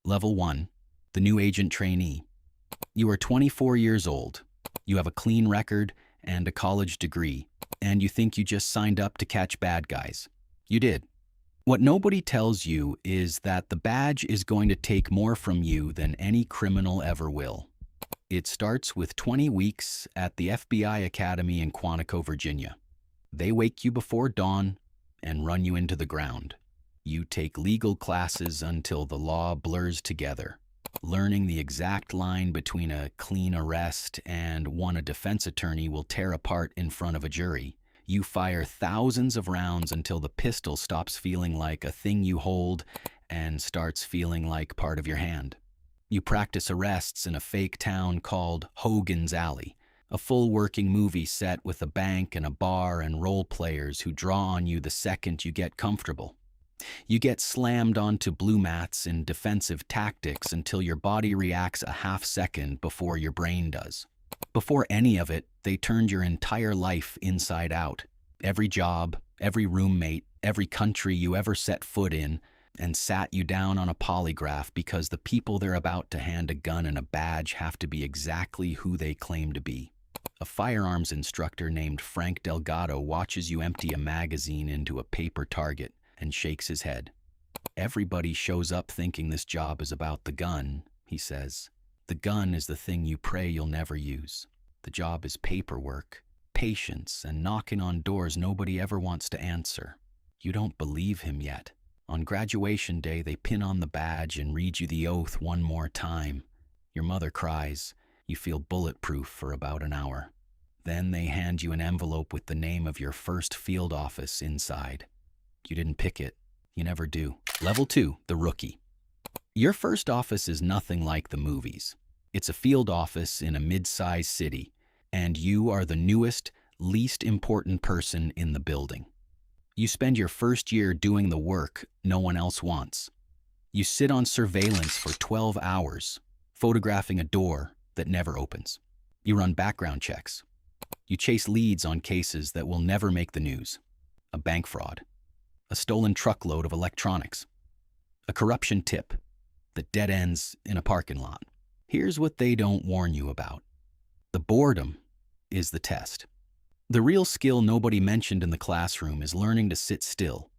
Level 1. The new agent trainee. You are 24 years old. You have a clean record and a college degree, and you think you just signed up to catch bad guys. You did. What nobody tells you is that the badge is going to take more from you than any criminal ever will. It starts with 20 weeks at the FBI Academy in Quantico, Virginia. They wake you before dawn and run you into the ground. You take legal classes until the law blurs together, learning the exact line between a clean arrest and one a defense attorney will tear apart in front of a jury. You fire thousands of rounds until the pistol stops feeling like a thing you hold and starts feeling like part of your hand. You practice arrests in a fake town called Hogan's Alley, a full working movie set with a bank and a bar and role players who draw on you the second you get comfortable. You get slammed onto blue mats in defensive tactics until your body reacts a half second before your brain does. Before any of it, they turned your entire life inside out. Every job, every roommate, every country you ever set foot in, and sat you down on a polygraph because the people they're about to hand a gun and a badge have to be exactly who they claim to be. A firearms instructor named Frank Delgado watches you empty a magazine into a paper target and shakes his head. Everybody shows up thinking this job is about the gun, he says. The gun is the thing you pray you'll never use. The job is paperwork, patience, and knocking on doors nobody ever wants to answer. You don't believe him yet. On graduation day, they pin on the badge and read you the oath one more time. Your mother cries. You feel bulletproof for about an hour. Then they hand you an envelope with the name of your first field office inside. You didn't pick it. You never do. Level 2, the rookie. Your first office is nothing like the movies. It's a field office in a mid-sized city, and you are the newest, least important person in the building. You spend your first year doing the work no one else wants. You sit on surveillance for 12 hours, photographing a door that never opens. You run background checks. You chase leads on cases that will never make the news. A bank fraud. A stolen truckload of electronics. A corruption tip that dead ends in a parking lot. Here's what they don't warn you about. The boredom is the test. The real skill nobody mentioned in the classroom is learning to sit still,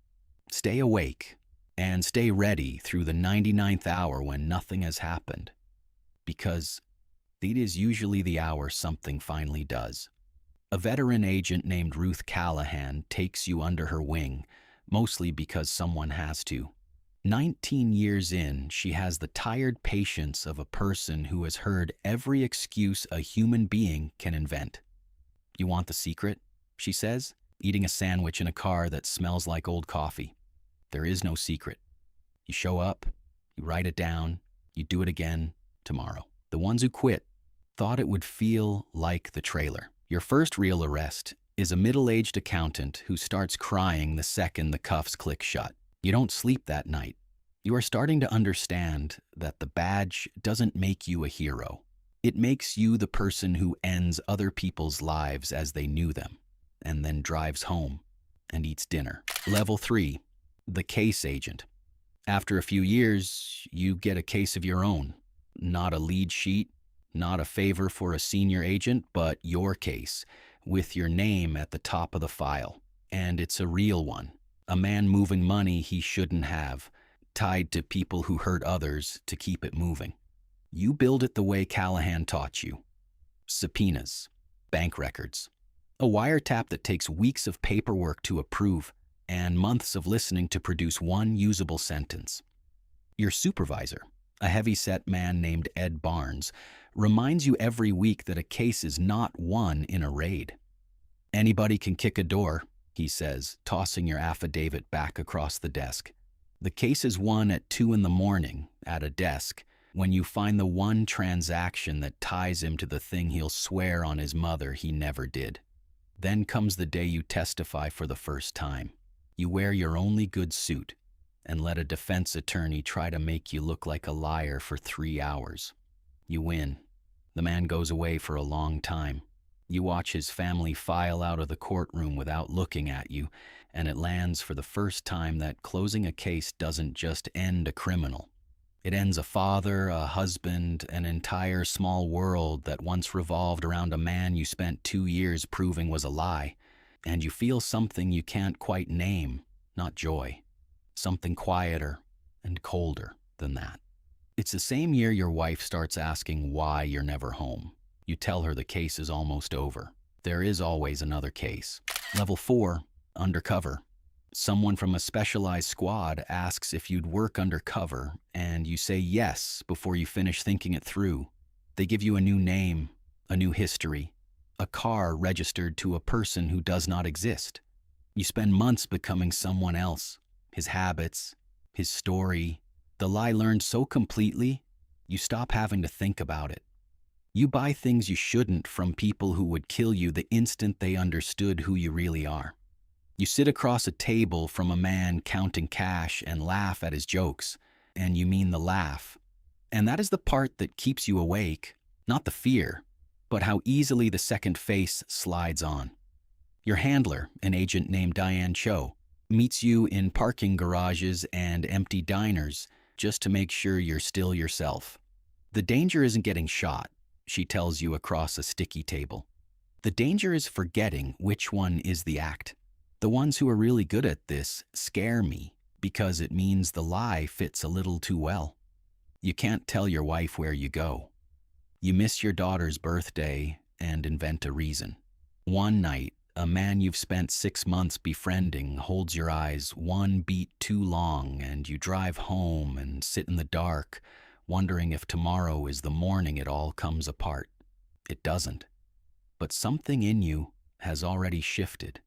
stay awake, and stay ready through the 99th hour when nothing has happened. Because it is usually the hour something finally does. A veteran agent named Ruth Callahan takes you under her wing, mostly because someone has to. 19 years in, she has the tired patience of a person who has heard every excuse a human being can invent. You want the secret? She says, eating a sandwich in a car that smells like old coffee. There is no secret. You show up, you write it down, you do it again tomorrow. The ones who quit thought it would feel like the trailer. Your first real arrest is a middle-aged accountant who starts crying the second the cuffs click shut. You don't sleep that night. You are starting to understand that the badge doesn't make you a hero. It makes you the person who ends other people's lives as they knew them, and then drives home and eats dinner. Level 3, the case agent. After a few years, you get a case of your own. Not a lead sheet, not a favor for a senior agent, but your case, with your name at the top of the file. And it's a real one. A man moving money he shouldn't have, tied to people who hurt others to keep it moving. You build it the way Callahan taught you. Subpoenas, bank records, a wiretap that takes weeks of paperwork to approve, and months of listening to produce one usable sentence. Your supervisor, a heavy-set man named Ed Barnes, reminds you every week that a case is not won in a raid. Anybody can kick a door, he says, tossing your affidavit back across the desk. The case is won at 2 a.m. at a desk when you find the one transaction that ties him to the thing he'll swear on his mother he never did. Then comes the day you testify for the first time. You wear your only good suit and let a defense attorney try to make you look like a liar for 3 hours. You win. The man goes away for a long time. You watch his family file out of the courtroom without looking at you, and it lands for the first time that closing a case doesn't just end a criminal. It ends a father, a husband, an entire small world that once revolved around a man you spent 2 years proving was a lie. And you feel something you can't quite name, not joy. Something quieter and colder than that. It's the same year your wife starts asking why you're never home. You tell her the case is almost over. There is always another case. Level 4, Undercover. Someone from a specialized squad asks if you'd work undercover, and you say yes before you finish thinking it through. They give you a new name, a new history, a car registered to a person who does not exist. You spend months becoming someone else, his habits, his story. The lie learned so completely, you stop having to think about it. You buy things you shouldn't from people who would kill you the instant they understood who you really are. You sit across a table from a man counting cash and laugh at his jokes, and you mean the laugh. And that is the part that keeps you awake, not the fear, but how easily the second face slides on. Your handler, an agent named Diane Cho, meets you in parking garages and empty diners just to make sure you're still yourself. The danger isn't getting shot, she tells you across a sticky table. The danger is forgetting which one is the act. The ones who are really good at this scare me because it means the lie fits a little too well. You can't tell your wife where you go. You miss your daughter's birthday and invent a reason. One night, a man you've spent 6 months befriending holds your eyes one beat too long, and you drive home and sit in the dark, wondering if tomorrow is the morning it all comes apart. It doesn't. But something in you has already shifted,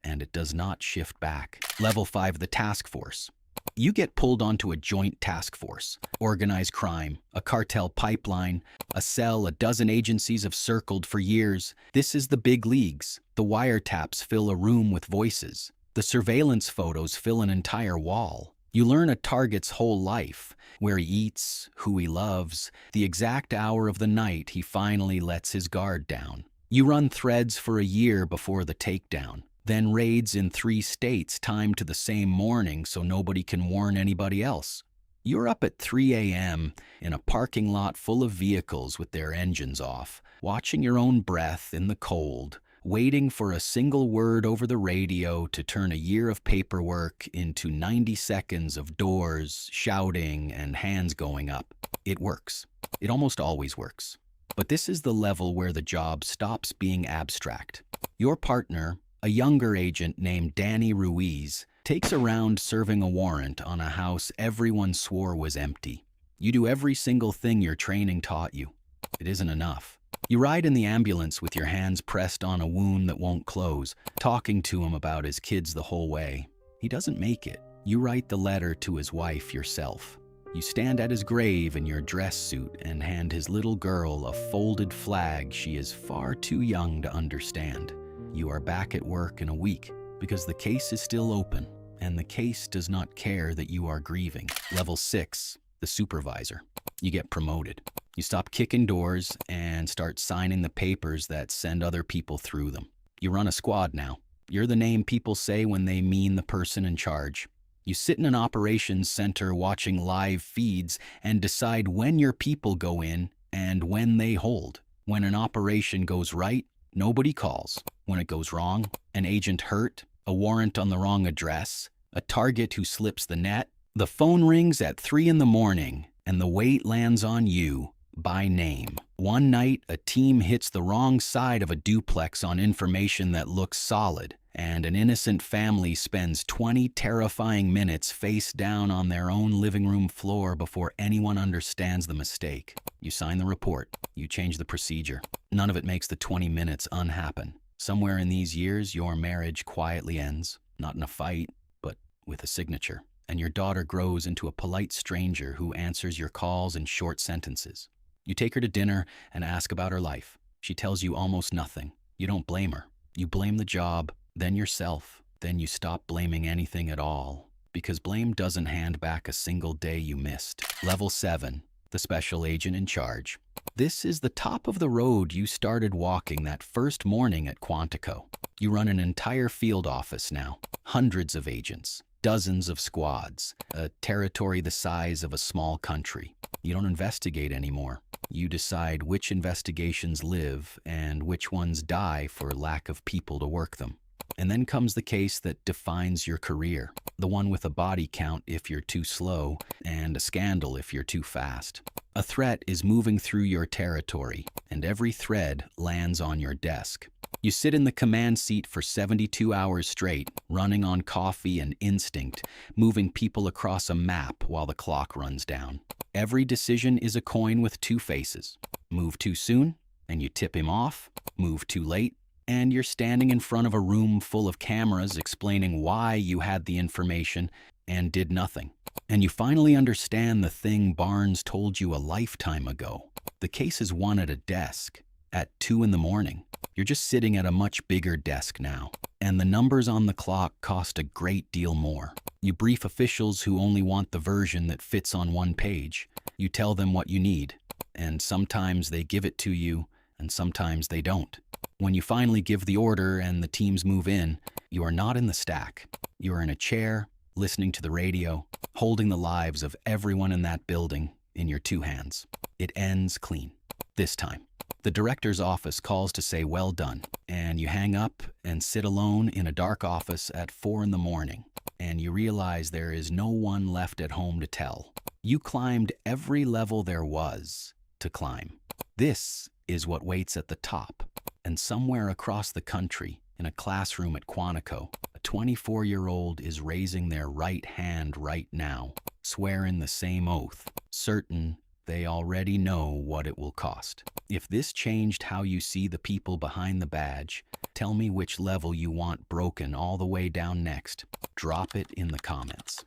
and it does not shift back. Level 5, the task force. You get pulled onto a joint task force. Organized crime, a cartel pipeline, a cell a dozen agencies have circled for years. This is the big leagues. The wiretaps fill a room with voices. The surveillance photos fill an entire wall. You learn a target's whole life, where he eats, who he loves, the exact hour of the night he finally lets his guard down. You run threads for a year before the takedown. Then raids in 3 states timed to the same morning so nobody can warn anybody else. You're up at 3 a.m. in a parking lot full of vehicles with their engines off, watching your own breath in the cold, waiting for a single word over the radio to turn a year of paperwork into 90 seconds of doors, shouting, and hands going up. It works. It almost always works. But this is the level where the job stops being abstract. Your partner, a younger agent named Danny Ruiz, takes around serving a warrant on a house everyone swore was empty. You do every single thing your training taught you. It isn't enough. You ride in the ambulance with your hands pressed on a wound that won't close, talking to him about his kids the whole way. He doesn't make it. You write the letter to his wife yourself. You stand at his grave in your dress suit and hand his little girl a folded flag she is far too young to understand. You are back at work in a week because the case is still open and the case does not care that you are grieving. Level 6, the supervisor. You get promoted. You stop kicking doors and start signing the papers that send other people through them. You run a squad now. You're the name people say when they mean the person in charge. You sit in an operations center watching live feeds and decide when your people go in and when they hold. When an operation goes right, nobody calls. When it goes wrong, an agent hurt, a warrant on the wrong address, a target who slips the net, the phone rings at 3 in the morning and the weight lands on you by name. One night, a team hits the wrong side of a duplex on information that looks solid, and an innocent family spends 20 terrifying minutes face down on their own living room floor before anyone understands the mistake. You sign the report. You change the procedure. None of it makes the 20 minutes unhappen. Somewhere in these years, your marriage quietly ends, not in a fight, but with a signature. And your daughter grows into a polite stranger who answers your calls in short sentences. You take her to dinner and ask about her life. She tells you almost nothing. You don't blame her. You blame the job, then yourself. Then you stop blaming anything at all, because blame doesn't hand back a single day you missed. Level 7, the special agent in charge. This is the top of the road you started walking that first morning at Quantico. You run an entire field office now, hundreds of agents. Dozens of squads, a territory the size of a small country. You don't investigate anymore. You decide which investigations live and which ones die for lack of people to work them. And then comes the case that defines your career, the one with a body count if you're too slow and a scandal if you're too fast. A threat is moving through your territory, and every thread lands on your desk. You sit in the command seat for 72 hours straight, running on coffee and instinct, moving people across a map while the clock runs down. Every decision is a coin with two faces. Move too soon, and you tip him off. Move too late, and you're standing in front of a room full of cameras explaining why you had the information and did nothing. And you finally understand the thing Barnes told you a lifetime ago. The case is won at a desk at 2 in the morning. You're just sitting at a much bigger desk now, and the numbers on the clock cost a great deal more. You brief officials who only want the version that fits on one page. You tell them what you need, and sometimes they give it to you, and sometimes they don't. When you finally give the order and the teams move in, you are not in the stack. You are in a chair, listening to the radio, holding the lives of everyone in that building in your two hands. It ends clean. This time, the director's office calls to say well done, and you hang up and sit alone in a dark office at 4 in the morning, and you realize there is no one left at home to tell. You climbed every level there was to climb. This is what waits at the top. And somewhere across the country, in a classroom at Quantico, a 24-year-old is raising their right hand right now, swearing the same oath, certain they already know what it will cost. If this changed how you see the people behind the badge, tell me which level you want broken all the way down next. Drop it in the comments.